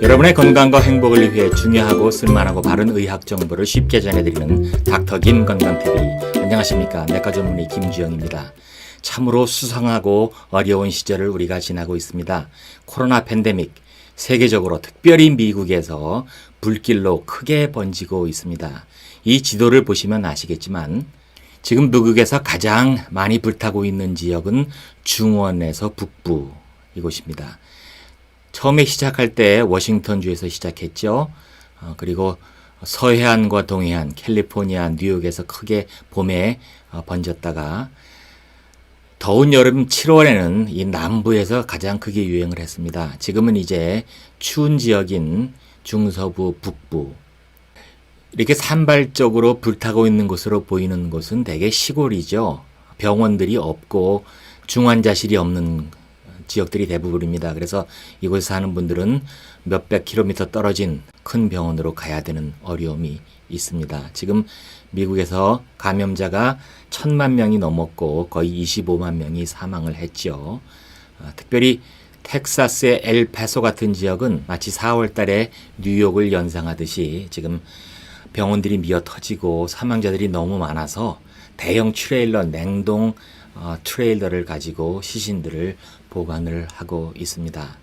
여러분의 건강과 행복을 위해 중요하고 쓸만하고 바른 의학 정보를 쉽게 전해드리는 닥터 김 건강TV. 안녕하십니까. 내과 전문의 김주영입니다. 참으로 수상하고 어려운 시절을 우리가 지나고 있습니다. 코로나 팬데믹, 세계적으로 특별히 미국에서 불길로 크게 번지고 있습니다. 이 지도를 보시면 아시겠지만 지금 미국에서 가장 많이 불타고 있는 지역은 중원에서 북부 이곳입니다. 처음에 시작할 때 워싱턴주에서 시작했죠. 그리고 서해안과 동해안, 캘리포니아, 뉴욕에서 크게 봄에 번졌다가 더운 여름 7월에는 이 남부에서 가장 크게 유행을 했습니다. 지금은 이제 추운 지역인 중서부, 북부 이렇게 산발적으로 불타고 있는 곳으로 보이는 곳은 대개 시골이죠. 병원들이 없고 중환자실이 없는 지역들이 대부분입니다. 그래서 이곳에 사는 분들은 몇백 킬로미터 떨어진 큰 병원으로 가야 되는 어려움이 있습니다. 지금 미국에서 감염자가 1,000만 명이 넘었고 거의 25만 명이 사망을 했죠. 특별히 텍사스의 엘파소 같은 지역은 마치 4월 달에 뉴욕을 연상하듯이 지금 병원들이 미어 터지고 사망자들이 너무 많아서 대형 트레일러, 냉동 트레일러를 가지고 시신들을 보관을 하고 있습니다.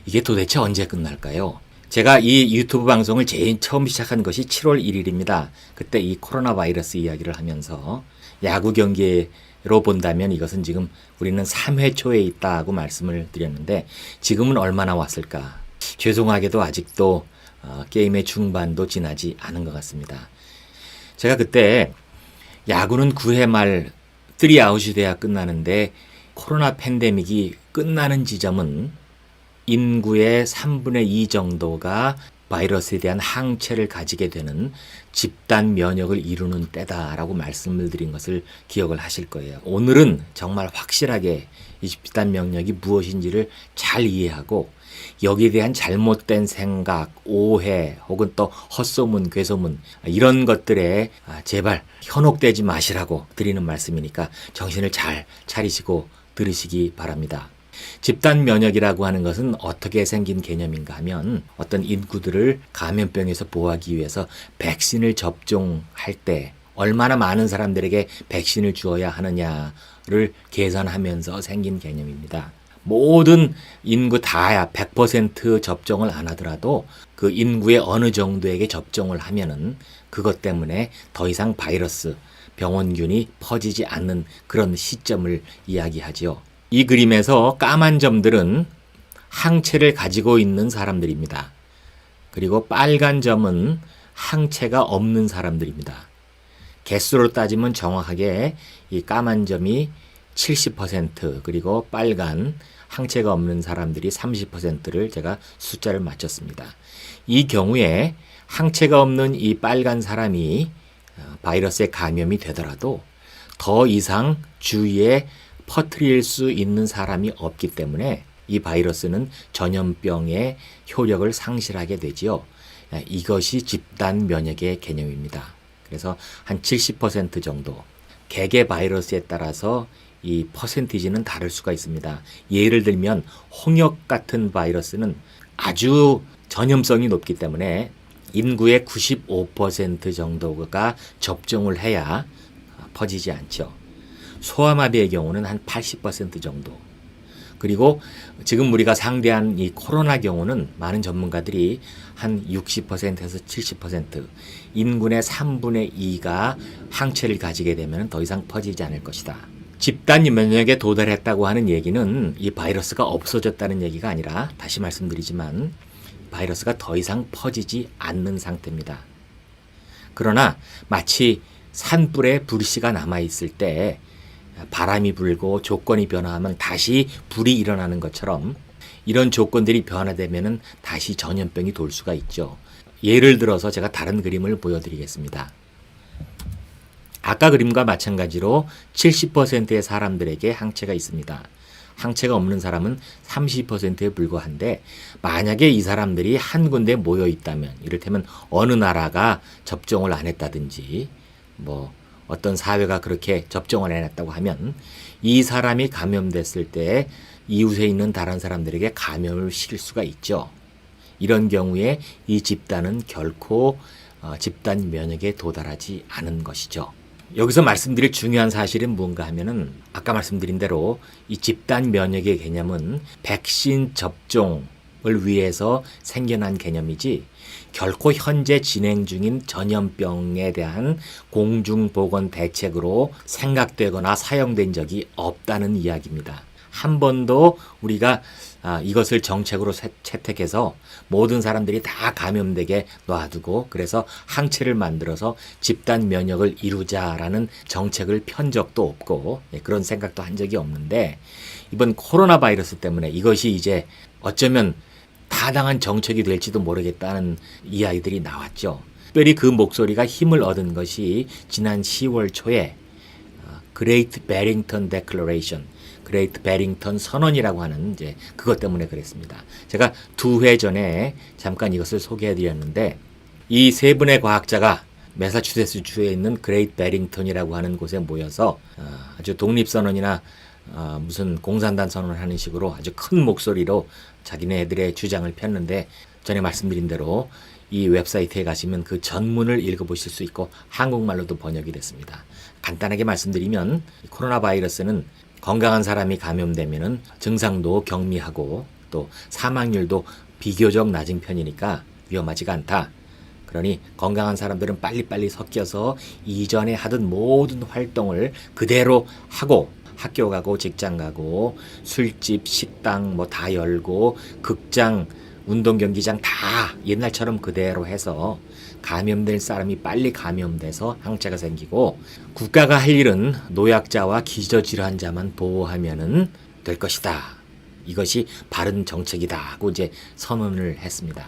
이게 도대체 언제 끝날까요? 제가 이 유튜브 방송을 제일 처음 시작한 것이 7월 1일입니다. 그때 이 코로나 바이러스 이야기를 하면서 야구 경기로 본다면 이것은 지금 우리는 3회 초에 있다고 말씀을 드렸는데 지금은 얼마나 왔을까? 죄송하게도 아직도 게임의 중반도 지나지 않은 것 같습니다. 제가 그때 야구는 9회 말 3아웃이 돼야 끝나는데 코로나 팬데믹이 끝나는 지점은 인구의 3분의 2 정도가 바이러스에 대한 항체를 가지게 되는 집단 면역을 이루는 때다라고 말씀을 드린 것을 기억을 하실 거예요. 오늘은 정말 확실하게 이 집단 면역이 무엇인지를 잘 이해하고 여기에 대한 잘못된 생각, 오해 혹은 또 헛소문, 괴소문 이런 것들에 제발 현혹되지 마시라고 드리는 말씀이니까 정신을 잘 차리시고 들으시기 바랍니다. 집단 면역이라고 하는 것은 어떻게 생긴 개념인가 하면 어떤 인구들을 감염병에서 보호하기 위해서 백신을 접종할 때 얼마나 많은 사람들에게 백신을 주어야 하느냐를 계산하면서 생긴 개념입니다. 모든 인구 다야 100% 접종을 안 하더라도 그 인구의 어느 정도에게 접종을 하면은 그것 때문에 더 이상 바이러스, 병원균이 퍼지지 않는 그런 시점을 이야기하죠. 이 그림에서 까만 점들은 항체를 가지고 있는 사람들입니다. 그리고 빨간 점은 항체가 없는 사람들입니다. 개수로 따지면 정확하게 이 까만 점이 70% 그리고 빨간 항체가 없는 사람들이 30%를 제가 숫자를 맞췄습니다. 이 경우에 항체가 없는 이 빨간 사람이 바이러스에 감염이 되더라도 더 이상 주위에 퍼뜨릴 수 있는 사람이 없기 때문에 이 바이러스는 전염병의 효력을 상실하게 되지요. 이것이 집단 면역의 개념입니다. 그래서 한 70% 정도 개개 바이러스에 따라서 이 퍼센티지는 다를 수가 있습니다. 예를 들면 홍역 같은 바이러스는 아주 전염성이 높기 때문에 인구의 95% 정도가 접종을 해야 퍼지지 않죠. 소아마비의 경우는 한 80% 정도. 그리고 지금 우리가 상대한 이 코로나 경우는 많은 전문가들이 한 60%에서 70% 인구의 3분의 2가 항체를 가지게 되면 더 이상 퍼지지 않을 것이다. 집단 면역에 도달했다고 하는 얘기는 이 바이러스가 없어졌다는 얘기가 아니라 다시 말씀드리지만 바이러스가 더 이상 퍼지지 않는 상태입니다. 그러나 마치 산불에 불씨가 남아있을 때 바람이 불고 조건이 변화하면 다시 불이 일어나는 것처럼 이런 조건들이 변화되면 다시 전염병이 돌 수가 있죠. 예를 들어서 제가 다른 그림을 보여드리겠습니다. 아까 그림과 마찬가지로 70%의 사람들에게 항체가 있습니다. 항체가 없는 사람은 30%에 불과한데 만약에 이 사람들이 한 군데 모여 있다면 이를테면 어느 나라가 접종을 안 했다든지 어떤 사회가 그렇게 접종을 안 했다고 하면 이 사람이 감염됐을 때 이웃에 있는 다른 사람들에게 감염을 시킬 수가 있죠. 이런 경우에 이 집단은 결코 집단 면역에 도달하지 않은 것이죠. 여기서 말씀드릴 중요한 사실은 뭔가 하면은 아까 말씀드린 대로 이 집단 면역의 개념은 백신 접종을 위해서 생겨난 개념이지 결코 현재 진행 중인 전염병에 대한 공중보건 대책으로 생각되거나 사용된 적이 없다는 이야기입니다. 한 번도 우리가 이것을 정책으로 채택해서 모든 사람들이 다 감염되게 놔두고 그래서 항체를 만들어서 집단 면역을 이루자라는 정책을 편 적도 없고 그런 생각도 한 적이 없는데 이번 코로나 바이러스 때문에 이것이 이제 어쩌면 타당한 정책이 될지도 모르겠다는 이야기들이 나왔죠. 특별히 그 목소리가 힘을 얻은 것이 지난 10월 초에 Great Barrington Declaration, 그레이트 베링턴 선언이라고 하는 이제 그것 때문에 그랬습니다. 제가 2회 전에 잠깐 이것을 소개해 드렸는데 이 세 분의 과학자가 매사추세츠 주에 있는 그레이트 베링턴이라고 하는 곳에 모여서 아주 독립선언이나 무슨 공산당 선언을 하는 식으로 아주 큰 목소리로 자기네들의 주장을 폈는데 전에 말씀드린 대로 이 웹사이트에 가시면 그 전문을 읽어보실 수 있고 한국말로도 번역이 됐습니다. 간단하게 말씀드리면 코로나 바이러스는 건강한 사람이 감염되면은 증상도 경미하고 또 사망률도 비교적 낮은 편이니까 위험하지가 않다. 그러니 건강한 사람들은 빨리빨리 섞여서 이전에 하던 모든 활동을 그대로 하고 학교 가고 직장 가고 술집, 식당 뭐 다 열고 극장, 운동 경기장 다 옛날처럼 그대로 해서 감염될 사람이 빨리 감염돼서 항체가 생기고 국가가 할 일은 노약자와 기저질환자만 보호하면은 될 것이다. 이것이 바른 정책이다 하고 이제 선언을 했습니다.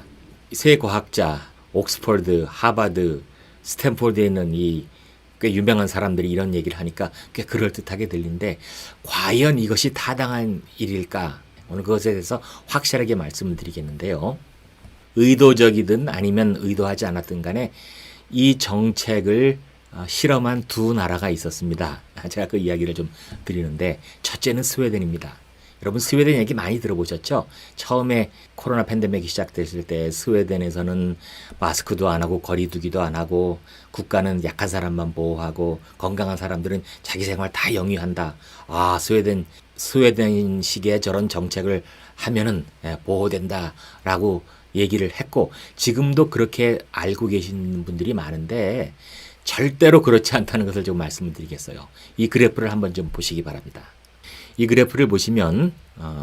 세 과학자 옥스퍼드, 하버드, 스탠포드에 있는 이 꽤 유명한 사람들이 이런 얘기를 하니까 꽤 그럴듯하게 들리는데 과연 이것이 타당한 일일까? 오늘 그것에 대해서 확실하게 말씀을 드리겠는데요. 의도적이든 아니면 의도하지 않았든 간에 이 정책을 실험한 두 나라가 있었습니다. 제가 그 이야기를 좀 드리는데 첫째는 스웨덴입니다. 여러분 스웨덴 얘기 많이 들어보셨죠? 처음에 코로나 팬데믹이 시작됐을 때 스웨덴에서는 마스크도 안 하고 거리 두기도 안 하고 국가는 약한 사람만 보호하고 건강한 사람들은 자기 생활 다 영위한다. 스웨덴식의 저런 정책을 하면은 보호된다라고 얘기를 했고 지금도 그렇게 알고 계시는 분들이 많은데 절대로 그렇지 않다는 것을 좀 말씀을 드리겠어요. 이 그래프를 한번 좀 보시기 바랍니다. 이 그래프를 보시면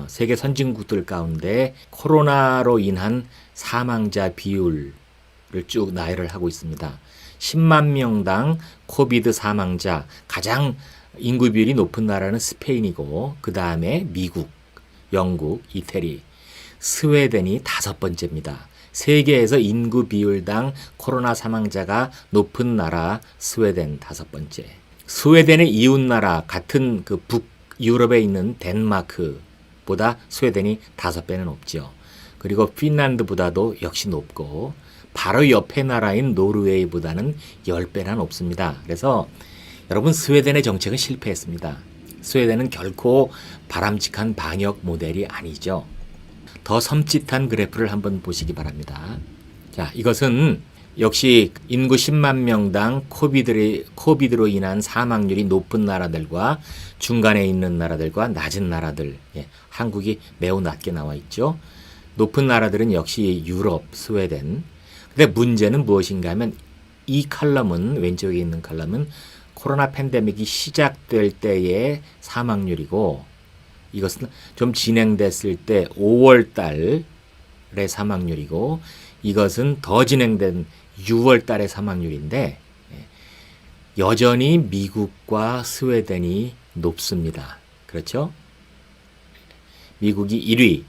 세계 선진국들 가운데 코로나로 인한 사망자 비율을 쭉 나열을 하고 있습니다. 10만 명당 코비드 사망자 가장 인구 비율이 높은 나라는 스페인이고 그 다음에 미국, 영국, 이태리, 스웨덴이 5번째입니다. 세계에서 인구 비율당 코로나 사망자가 높은 나라 스웨덴 5번째. 스웨덴의 이웃나라 같은 그 북유럽에 있는 덴마크보다 스웨덴이 5배는 높죠. 그리고 핀란드보다도 역시 높고 바로 옆에 나라인 노르웨이보다는 10배나 높습니다. 그래서 여러분 스웨덴의 정책은 실패했습니다. 스웨덴은 결코 바람직한 방역 모델이 아니죠. 더 섬찟한 그래프를 한번 보시기 바랍니다. 자, 이것은 역시 인구 10만 명당 코비드로 인한 사망률이 높은 나라들과 중간에 있는 나라들과 낮은 나라들, 한국이 매우 낮게 나와 있죠. 높은 나라들은 역시 유럽, 스웨덴. 근데 문제는 무엇인가 하면 이 칼럼은 왼쪽에 있는 칼럼은 코로나 팬데믹이 시작될 때의 사망률이고 이것은 좀 진행됐을 때 5월 달의 사망률이고 이것은 더 진행된 6월 달의 사망률인데 여전히 미국과 스웨덴이 높습니다. 그렇죠? 미국이 1위,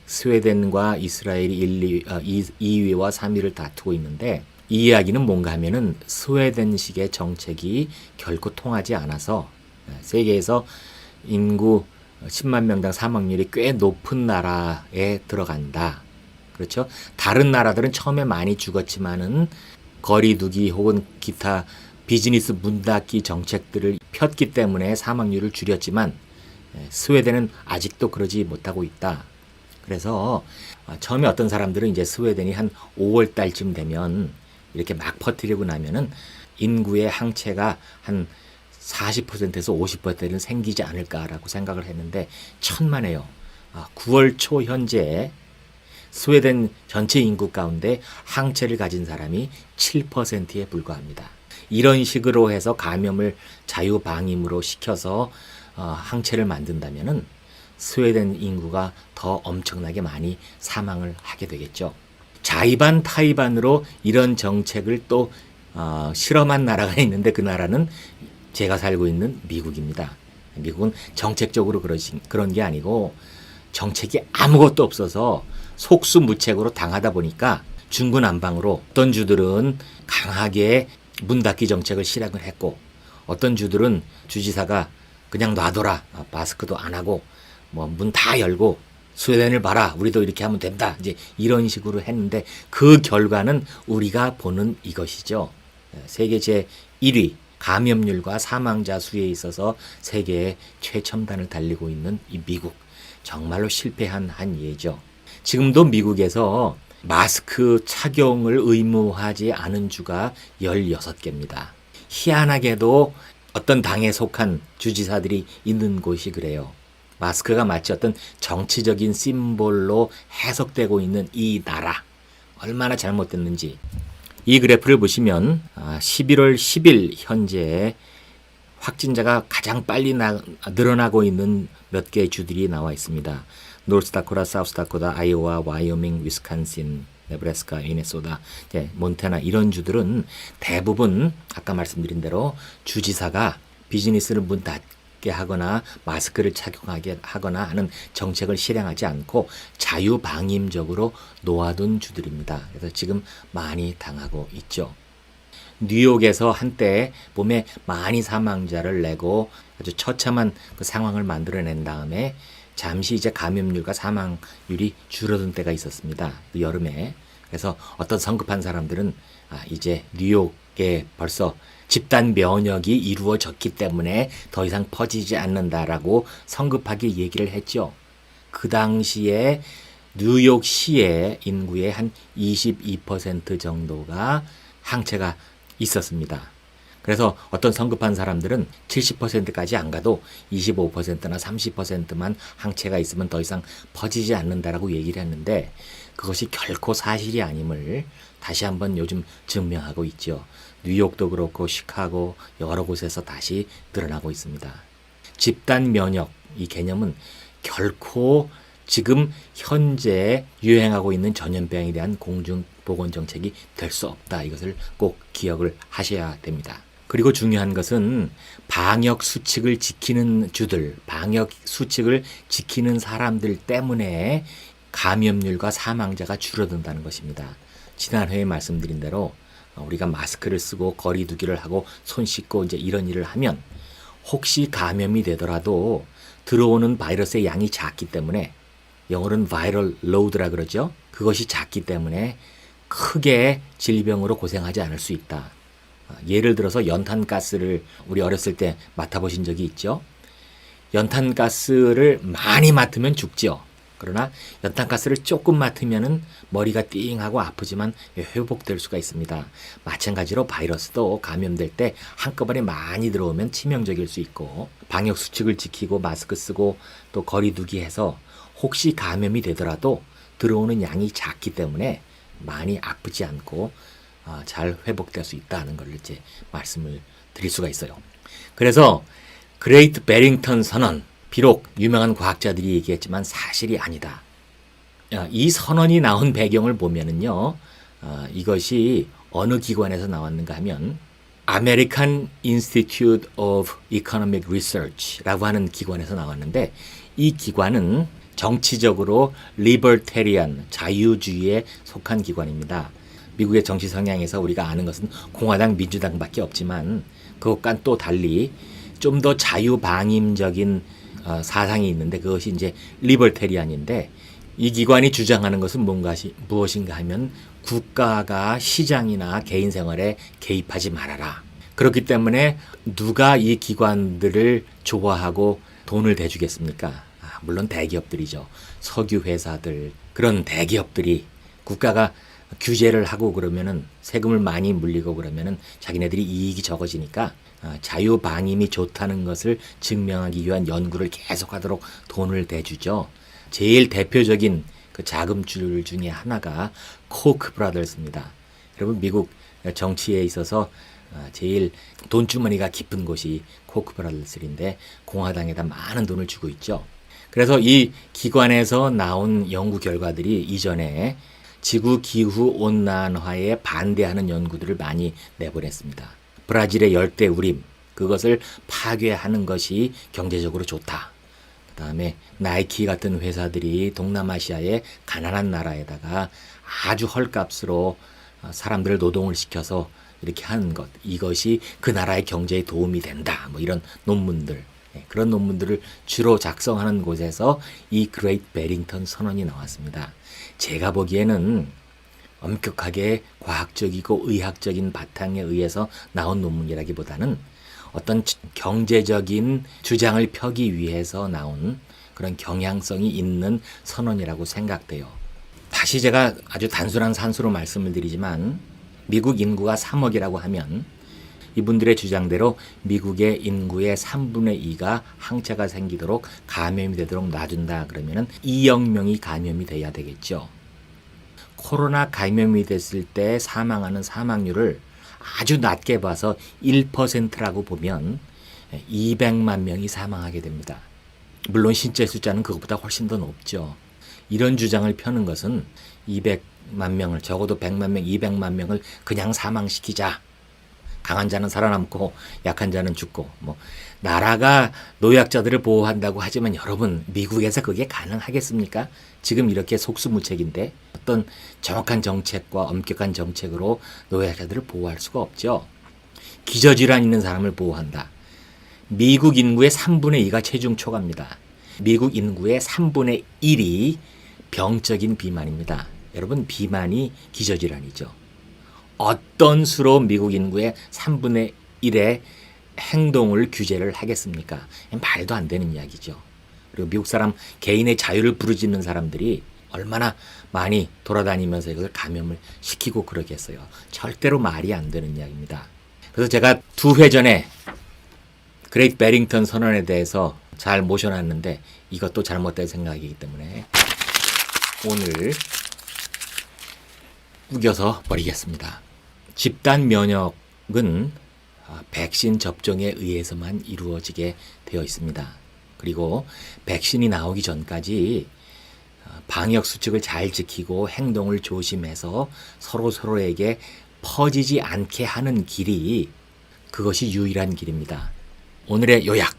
스웨덴과 이스라엘이 2위와 3위를 다투고 있는데 이 이야기는 뭔가 하면은 스웨덴식의 정책이 결코 통하지 않아서 세계에서 인구 10만 명당 사망률이 꽤 높은 나라에 들어간다. 그렇죠? 다른 나라들은 처음에 많이 죽었지만은 거리두기 혹은 기타 비즈니스 문 닫기 정책들을 폈기 때문에 사망률을 줄였지만 스웨덴은 아직도 그러지 못하고 있다. 그래서 처음에 어떤 사람들은 이제 스웨덴이 한 5월 달쯤 되면 이렇게 막 퍼뜨리고 나면은 인구의 항체가 한 40%에서 50%는 생기지 않을까라고 생각을 했는데 천만에요. 9월 초 현재 스웨덴 전체 인구 가운데 항체를 가진 사람이 7%에 불과합니다. 이런 식으로 해서 감염을 자유방임으로 시켜서 항체를 만든다면은 스웨덴 인구가 더 엄청나게 많이 사망을 하게 되겠죠. 자의반 타의반으로 이런 정책을 또 실험한 나라가 있는데 그 나라는 제가 살고 있는 미국입니다. 미국은 정책적으로 그런 게 아니고 정책이 아무것도 없어서 속수무책으로 당하다 보니까 중구난방으로 어떤 주들은 강하게 문 닫기 정책을 실행을 했고 어떤 주들은 주지사가 그냥 놔둬라 마스크도 안 하고 뭐 문 다 열고 스웨덴을 봐라 우리도 이렇게 하면 된다 이제 이런 식으로 했는데 그 결과는 우리가 보는 이것이죠. 세계 제1위 감염률과 사망자 수에 있어서 세계의 최첨단을 달리고 있는 이 미국 정말로 실패한 한 예죠. 지금도 미국에서 마스크 착용을 의무화하지 않은 주가 16개입니다. 희한하게도 어떤 당에 속한 주지사들이 있는 곳이 그래요. 마스크가 마치 어떤 정치적인 심볼로 해석되고 있는 이 나라 얼마나 잘못됐는지 이 그래프를 보시면 11월 10일 현재 확진자가 가장 빨리 늘어나고 있는 몇 개의 주들이 나와 있습니다. 노스다코타, 사우스다코타, 아이오와, 와이오밍, 위스콘신, 네브래스카, 미네소다, 몬태나 이런 주들은 대부분 아까 말씀드린 대로 주지사가 비즈니스를 문 닫게 하거나 마스크를 착용하게 하거나 하는 정책을 실행하지 않고 자유방임적으로 놓아둔 주들입니다. 그래서 지금 많이 당하고 있죠. 뉴욕에서 한때 봄에 많이 사망자를 내고 아주 처참한 그 상황을 만들어낸 다음에 잠시 이제 감염률과 사망률이 줄어든 때가 있었습니다. 그 여름에. 그래서 어떤 성급한 사람들은 이제 뉴욕에 벌써 집단 면역이 이루어졌기 때문에 더 이상 퍼지지 않는다라고 성급하게 얘기를 했죠. 그 당시에 뉴욕시의 인구의 한 22% 정도가 항체가 있었습니다. 그래서 어떤 성급한 사람들은 70%까지 안 가도 25%나 30%만 항체가 있으면 더 이상 퍼지지 않는다라고 얘기를 했는데 그것이 결코 사실이 아님을 다시 한번 요즘 증명하고 있죠. 뉴욕도 그렇고 시카고 여러 곳에서 다시 드러나고 있습니다. 집단 면역 이 개념은 결코 지금 현재 유행하고 있는 전염병에 대한 공중보건정책이 될 수 없다. 이것을 꼭 기억을 하셔야 됩니다. 그리고 중요한 것은 방역 수칙을 지키는 주들, 방역 수칙을 지키는 사람들 때문에 감염률과 사망자가 줄어든다는 것입니다. 지난 회에 말씀드린 대로 우리가 마스크를 쓰고 거리 두기를 하고 손 씻고 이제 이런 일을 하면 혹시 감염이 되더라도 들어오는 바이러스의 양이 작기 때문에 영어로는 바이럴 로드라 그러죠. 그것이 작기 때문에 크게 질병으로 고생하지 않을 수 있다. 예를 들어서 연탄가스를 우리 어렸을 때 맡아보신 적이 있죠. 연탄가스를 많이 맡으면 죽죠. 그러나 연탄가스를 조금 맡으면은 머리가 띵하고 아프지만 회복될 수가 있습니다. 마찬가지로 바이러스도 감염될 때 한꺼번에 많이 들어오면 치명적일 수 있고 방역 수칙을 지키고 마스크 쓰고 또 거리 두기 해서 혹시 감염이 되더라도 들어오는 양이 작기 때문에 많이 아프지 않고 잘 회복될 수 있다는 걸 이제 말씀을 드릴 수가 있어요. 그래서 그레이트 베링턴 선언 비록 유명한 과학자들이 얘기했지만 사실이 아니다. 이 선언이 나온 배경을 보면은요, 이것이 어느 기관에서 나왔는가 하면 American Institute of Economic Research라고 하는 기관에서 나왔는데 이 기관은 정치적으로 리버테리안, 자유주의에 속한 기관입니다. 미국의 정치 성향에서 우리가 아는 것은 공화당, 민주당밖에 없지만 그것과는 또 달리 좀 더 자유방임적인 사상이 있는데 그것이 이제 리버테리안인데 이 기관이 주장하는 것은 무엇인가 하면 국가가 시장이나 개인 생활에 개입하지 말아라. 그렇기 때문에 누가 이 기관들을 좋아하고 돈을 대주겠습니까? 물론 대기업들이죠. 석유 회사들, 그런 대기업들이 국가가 규제를 하고 그러면은 세금을 많이 물리고 그러면은 자기네들이 이익이 적어지니까 자유방임이 좋다는 것을 증명하기 위한 연구를 계속하도록 돈을 대주죠. 제일 대표적인 그 자금줄 중에 하나가 코크 브라더스입니다. 여러분 미국 정치에 있어서 제일 돈주머니가 깊은 곳이 코크 브라더스인데 공화당에다 많은 돈을 주고 있죠. 그래서 이 기관에서 나온 연구 결과들이 이전에 지구 기후 온난화에 반대하는 연구들을 많이 내보냈습니다. 브라질의 열대우림, 그것을 파괴하는 것이 경제적으로 좋다. 그 다음에 나이키 같은 회사들이 동남아시아의 가난한 나라에다가 아주 헐값으로 사람들을 노동을 시켜서 이렇게 하는 것, 이것이 그 나라의 경제에 도움이 된다. 뭐 이런 논문들, 그런 논문들을 주로 작성하는 곳에서 이 그레이트 베링턴 선언이 나왔습니다. 제가 보기에는 엄격하게 과학적이고 의학적인 바탕에 의해서 나온 논문이라기보다는 어떤 경제적인 주장을 펴기 위해서 나온 그런 경향성이 있는 선언이라고 생각돼요. 다시 제가 아주 단순한 산수로 말씀을 드리지만 미국 인구가 3억이라고 하면 이분들의 주장대로 미국의 인구의 3분의 2가 항체가 생기도록 감염이 되도록 놔준다 그러면은 2억 명이 감염이 돼야 되겠죠. 코로나 감염이 됐을 때 사망하는 사망률을 아주 낮게 봐서 1%라고 보면 200만 명이 사망하게 됩니다. 물론 실제 숫자는 그것보다 훨씬 더 높죠. 이런 주장을 펴는 것은 200만 명을 적어도 100만 명, 200만 명을 그냥 사망시키자. 강한 자는 살아남고 약한 자는 죽고 나라가 노약자들을 보호한다고 하지만 여러분 미국에서 그게 가능하겠습니까? 지금 이렇게 속수무책인데 어떤 정확한 정책과 엄격한 정책으로 노약자들을 보호할 수가 없죠. 기저질환 있는 사람을 보호한다. 미국 인구의 3분의 2가 체중 초과입니다. 미국 인구의 3분의 1이 병적인 비만입니다. 여러분 비만이 기저질환이죠. 어떤 수로 미국 인구의 3분의 1의 행동을 규제를 하겠습니까? 말도 안 되는 이야기죠. 그리고 미국 사람 개인의 자유를 부르짖는 사람들이 얼마나 많이 돌아다니면서 이것을 감염을 시키고 그러겠어요. 절대로 말이 안 되는 이야기입니다. 그래서 제가 2회 전에 그레이트 베링턴 선언에 대해서 잘 모셔놨는데 이것도 잘못된 생각이기 때문에 오늘 우겨서 버리겠습니다. 집단 면역은 백신 접종에 의해서만 이루어지게 되어 있습니다. 그리고 백신이 나오기 전까지 방역 수칙을 잘 지키고 행동을 조심해서 서로에게 퍼지지 않게 하는 길이 그것이 유일한 길입니다. 오늘의 요약.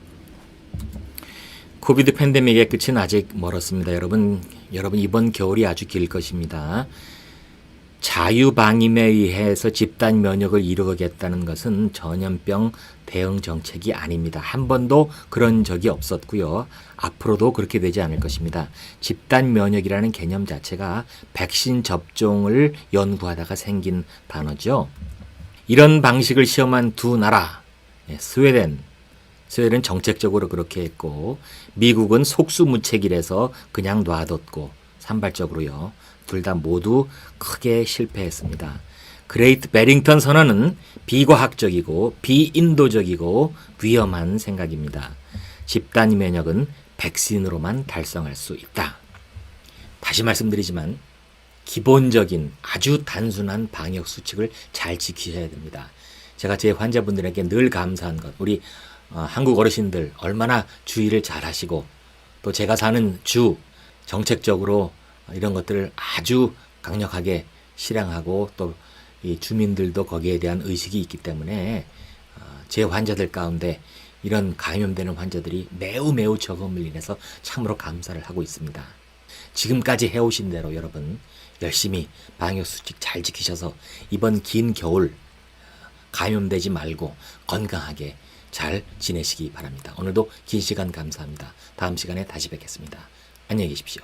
코비드 팬데믹의 끝은 아직 멀었습니다. 여러분 이번 겨울이 아주 길 것입니다. 자유방임에 의해서 집단 면역을 이루겠다는 것은 전염병 대응 정책이 아닙니다. 한 번도 그런 적이 없었고요. 앞으로도 그렇게 되지 않을 것입니다. 집단 면역이라는 개념 자체가 백신 접종을 연구하다가 생긴 단어죠. 이런 방식을 시험한 두 나라, 스웨덴 정책적으로 그렇게 했고 미국은 속수무책이라서 그냥 놔뒀고 산발적으로요. 둘 다 모두 크게 실패했습니다. 그레이트 베링턴 선언은 비과학적이고 비인도적이고 위험한 생각입니다. 집단 면역은 백신으로만 달성할 수 있다. 다시 말씀드리지만 기본적인 아주 단순한 방역 수칙을 잘 지키셔야 됩니다. 제가 제 환자분들에게 늘 감사한 것, 우리 한국 어르신들 얼마나 주의를 잘 하시고 또 제가 사는 주 정책적으로 이런 것들을 아주 강력하게 실행하고 또 이 주민들도 거기에 대한 의식이 있기 때문에 제 환자들 가운데 이런 감염되는 환자들이 매우 적음을 인해서 참으로 감사를 하고 있습니다. 지금까지 해오신 대로 여러분 열심히 방역수칙 잘 지키셔서 이번 긴 겨울 감염되지 말고 건강하게 잘 지내시기 바랍니다. 오늘도 긴 시간 감사합니다. 다음 시간에 다시 뵙겠습니다. 안녕히 계십시오.